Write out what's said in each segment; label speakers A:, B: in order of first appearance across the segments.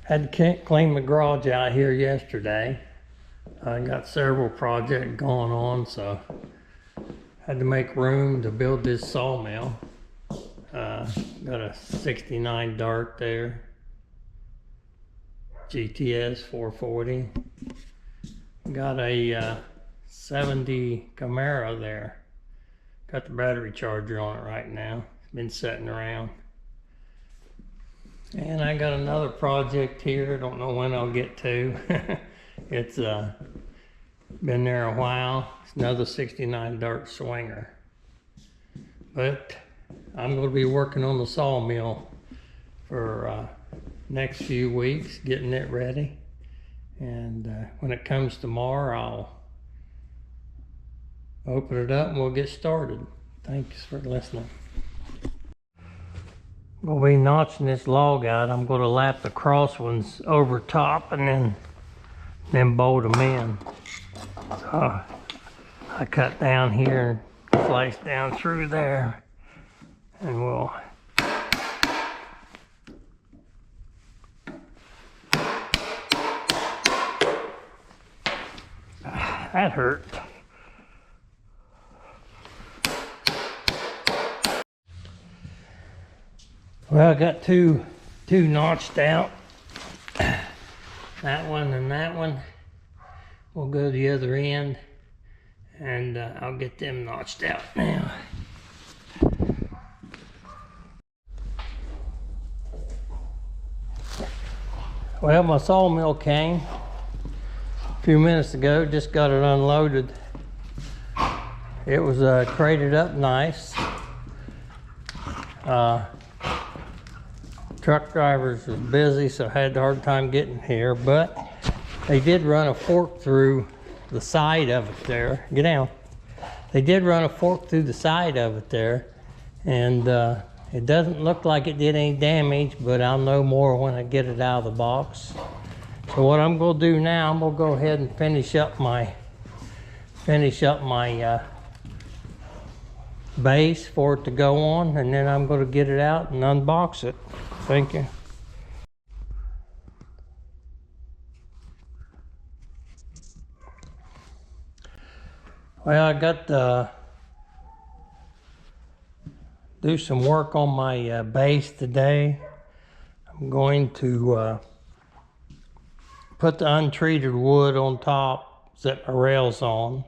A: Had to clean my garage out here yesterday. I got several projects going on, so had to make room to build this sawmill. Got a 69 Dart there, GTS 440. Got a 70 Camaro there. Got the battery charger on it right now. It's been sitting around. And I got another project here. Don't know when I'll get to. It's been there a while. It's another 69 Dart Swinger. But I'm going to be working on the sawmill for next few weeks, getting it ready. And when it comes tomorrow, I'll open it up and we'll get started. Thanks for listening. I'm going to be notching this log out. I'm going to lap the cross ones over top and then bolt them in. So I cut down here and slice down through there, and we'll that hurt. Well, I got two notched out. That one and that one. We'll go to the other end, and I'll get them notched out now. Well, my sawmill came a few minutes ago. Just got it unloaded. It was crated up nice. Truck drivers were busy, so I had a hard time getting here, but they did run a fork through the side of it there. Get down. They did run a fork through the side of it there, and it doesn't look like it did any damage, but I'll know more when I get it out of the box. So what I'm going to do now, I'm going to go ahead and finish up my base for it to go on, and then I'm going to get it out and unbox it. Thank you. Well, I got to do some work on my base today. I'm going to put the untreated wood on top, set my rails on.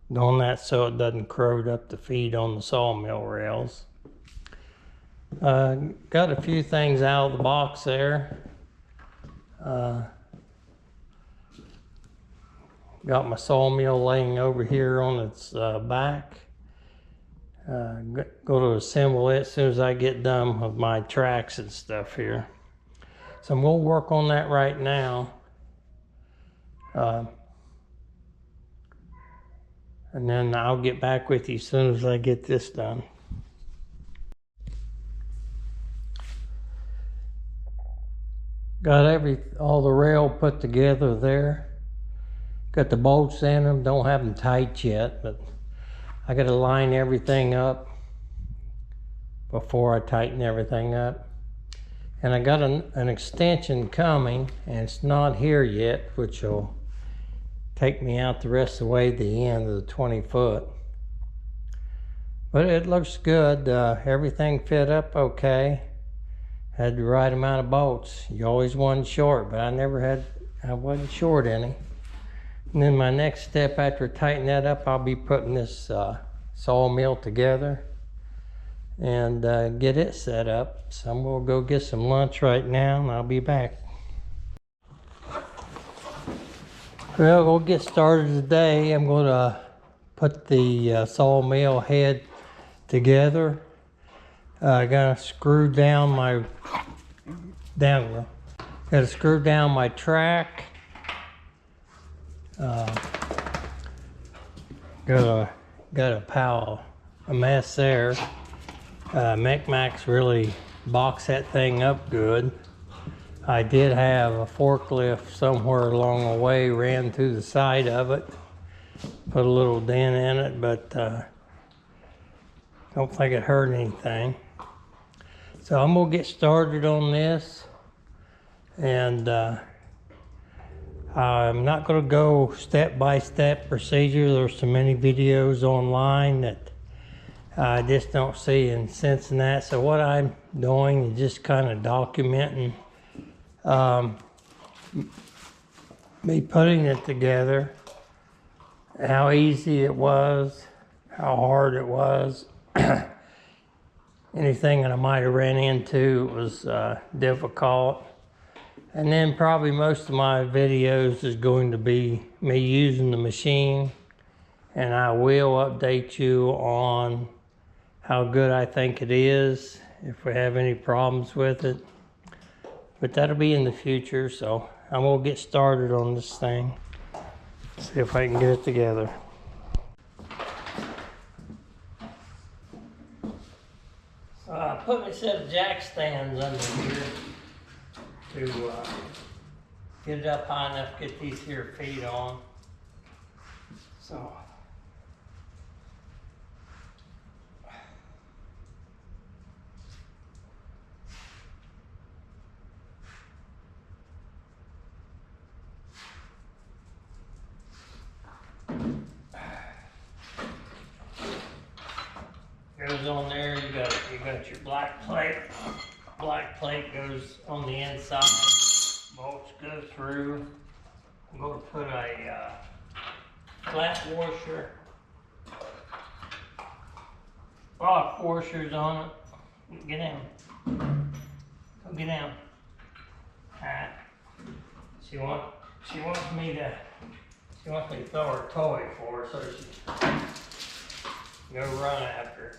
A: Doing that so it doesn't corrode up the feed on the sawmill rails. Got a few things out of the box there. Got my sawmill laying over here on its back. Go to assemble it as soon as I get done with my tracks and stuff here. So I'm going to work on that right now. And then I'll get back with you as soon as I get this done. Got all the rail put together there. Got the bolts in them, don't have them tight yet, but I got to line everything up before I tighten everything up. And I got an extension coming, and it's not here yet, which will take me out the rest of the way to the end of the 20 foot. But it looks good. Everything fit up okay. Had the right amount of bolts. You always wasn't short, but I wasn't short any. And then my next step after tightening that up, I'll be putting this sawmill together and get it set up. So I'm gonna go get some lunch right now, and I'll be back. Well, we'll get started today. I'm gonna put the sawmill head together. I gotta screw down my track. Got a pile of mess there. MechMaxx really boxed that thing up good. I did have a forklift somewhere along the way, ran through the side of it, put a little dent in it, but don't think it hurt anything. So I'm gonna get started on this, and I'm not gonna go step-by-step procedure. There's so many videos online that I just don't see any sense in that. So what I'm doing is just kind of documenting me putting it together, how easy it was, how hard it was. Anything that I might have ran into was difficult. And then probably most of my videos is going to be me using the machine, and I will update you on how good I think it is, if we have any problems with it. But that'll be in the future, so I'm gonna get started on this thing. See if I can get it together. So I put a set of jack stands under here to get it up high enough to get these here feet on. So goes on there. You got your black plate. Black plate goes on the inside. Bolts go through. I'm going to put a flat washer, rock washers on it. Get down. Go get down. Alright. She wants me to throw her toy for her so she can go run after it.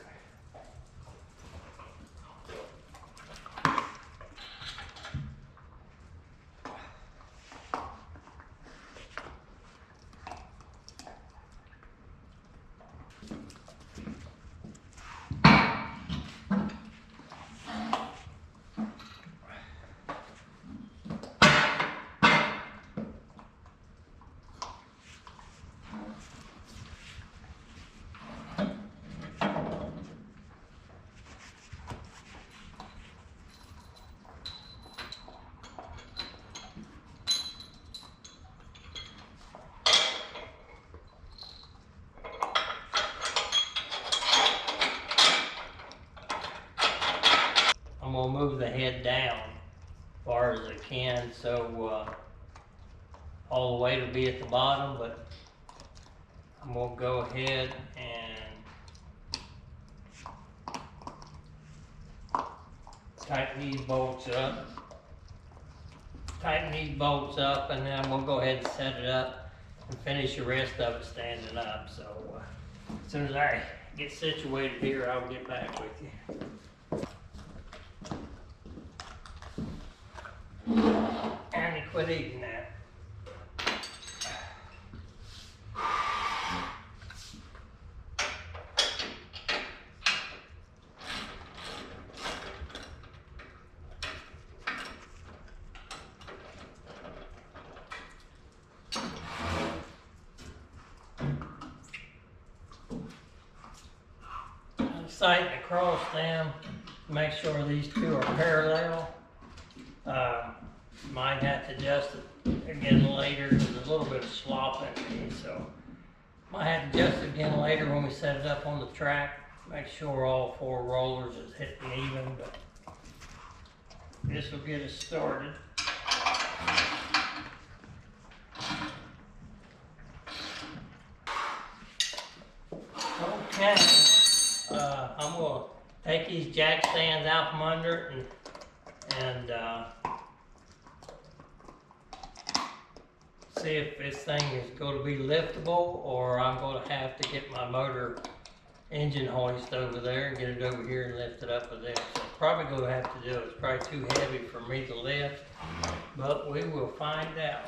A: I'm gonna move the head down as far as I can, so all the weight will be at the bottom, but I'm gonna go ahead and tighten these bolts up. And then I'm gonna go ahead and set it up and finish the rest of it standing up. So as soon as I get situated here, I'll get back with you. And quit eating that. I'm sighting across them, make sure these two are parallel. Might have to adjust it again later. There's a little bit of slop in me, so might have to adjust it again later when we set it up on the track. Make sure all four rollers is hitting even, but this will get us started. Okay, I'm gonna take these jack stands out from under it and see if this thing is going to be liftable, or I'm going to have to get my motor engine hoist over there and get it over here and lift it up with this. So probably going to have to do it. It's probably too heavy for me to lift, but we will find out.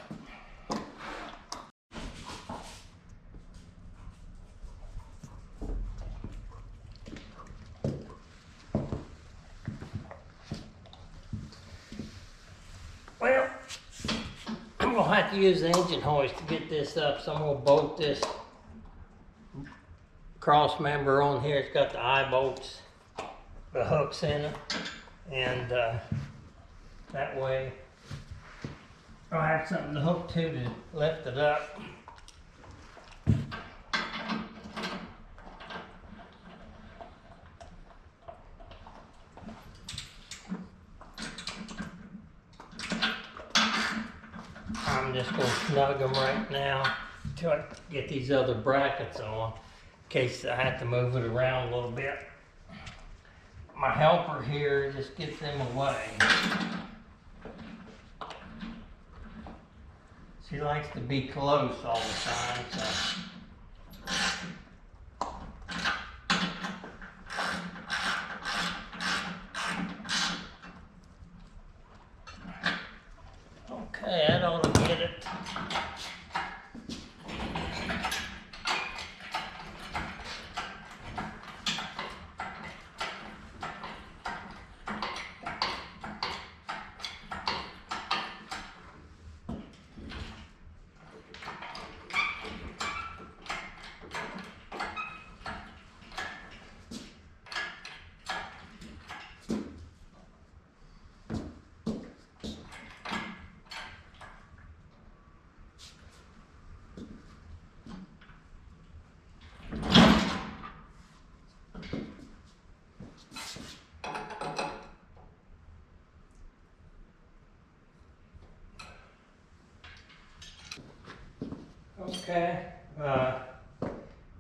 A: Well, I'm going to have to use the engine hoist to get this up, so I'm going to bolt this cross member on here. It's got the eye bolts, the hooks in it. and that way I'll have something to hook to lift it up. I'm just going to snug them right now until I get these other brackets on, in case I have to move it around a little bit. My helper here just gets them away. She likes to be close all the time, so. Okay, that ought to get it. Okay,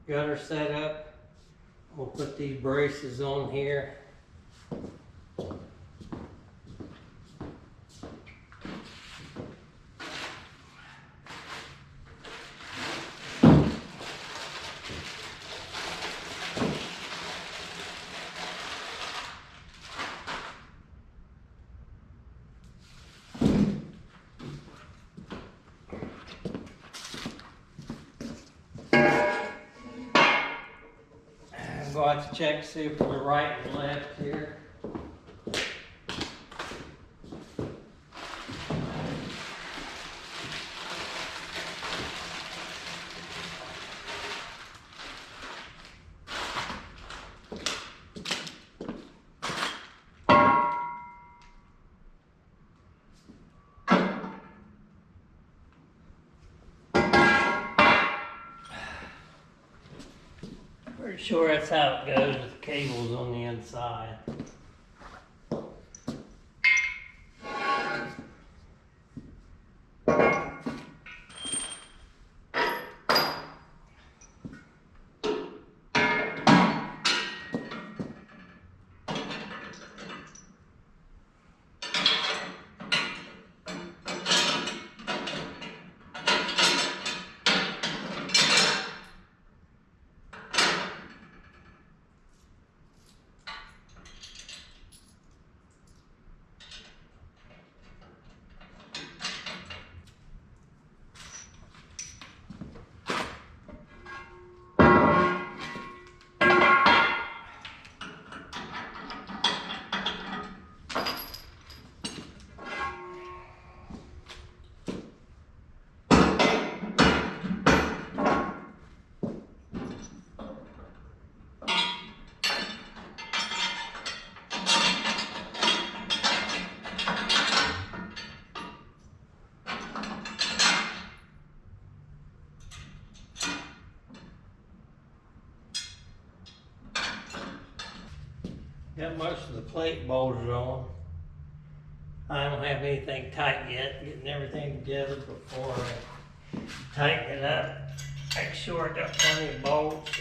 A: got her set up. We'll put these braces on here. I'm going to have to check, see for the right and left here. Pretty sure that's how it goes with the cables on the inside. Got most of the plate bolted on. I don't have anything tight yet. Getting everything together before I tighten it up. Make sure I got plenty of bolts.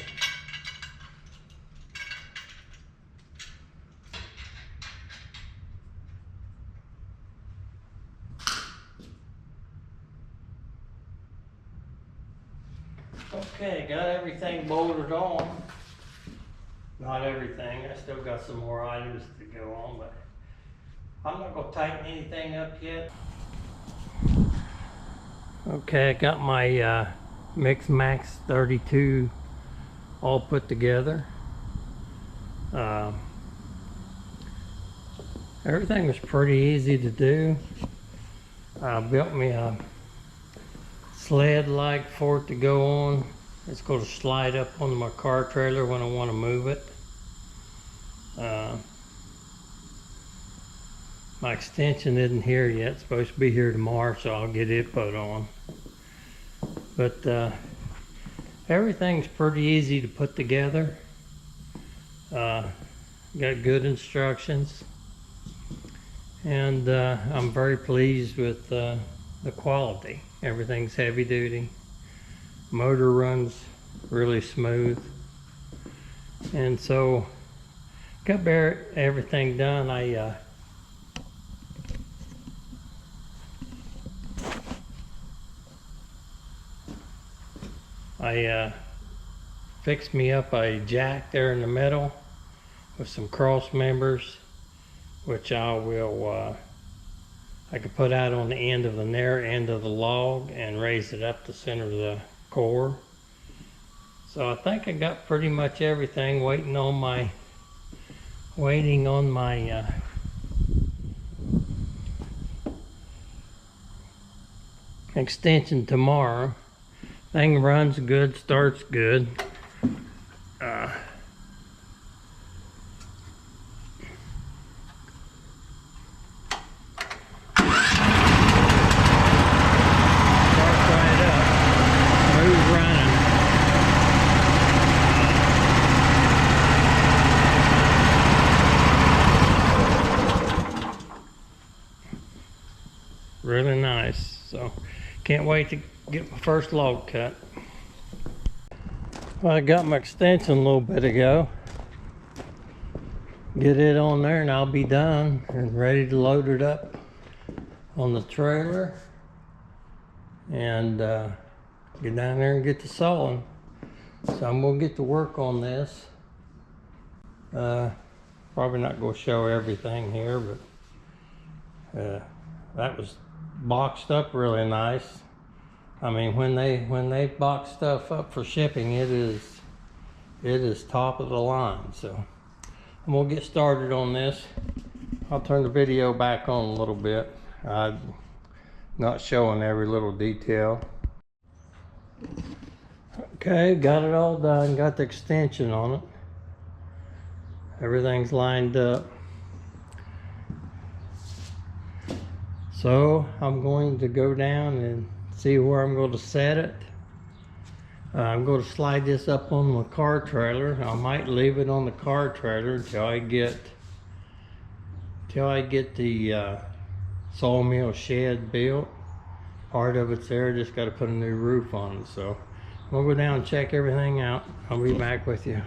A: Okay, got everything bolted on. Not everything, I still got some more items to go on, but I'm not going to tighten anything up yet. Okay, I got my MechMaxx 32 all put together. Everything was pretty easy to do. I built me a sled like for it to go on. It's going to slide up onto my car trailer when I want to move it. My extension isn't here yet. It's supposed to be here tomorrow, so I'll get it put on. But everything's pretty easy to put together. Got good instructions, and I'm very pleased with the quality. Everything's heavy duty. Motor runs really smooth, and so got everything done. I fixed me up a jack there in the middle with some cross members, which I could put out on the end of the narrow end of the log and raise it up the center of the core. So I think I got pretty much everything. Waiting on my extension tomorrow. Thing runs good, starts good. Really nice. So can't wait to get my first log cut. Well, I got my extension a little bit ago. Get it on there and I'll be done and ready to load it up on the trailer and get down there and get to sawing. So I'm gonna get to work on this. Probably not gonna show everything here, but that was boxed up really nice. I mean, when they box stuff up for shipping, it is top of the line. So I'm gonna get started on this. I'll turn the video back on a little bit. I'm not showing every little detail. Okay, got it all done. Got the extension on it. Everything's lined up. So I'm going to go down and see where I'm going to set it. I'm going to slide this up on the car trailer. I might leave it on the car trailer until I get the sawmill shed built. Part of it's there, just got to put a new roof on it. So I'm gonna go down and check everything out. I'll be back with you.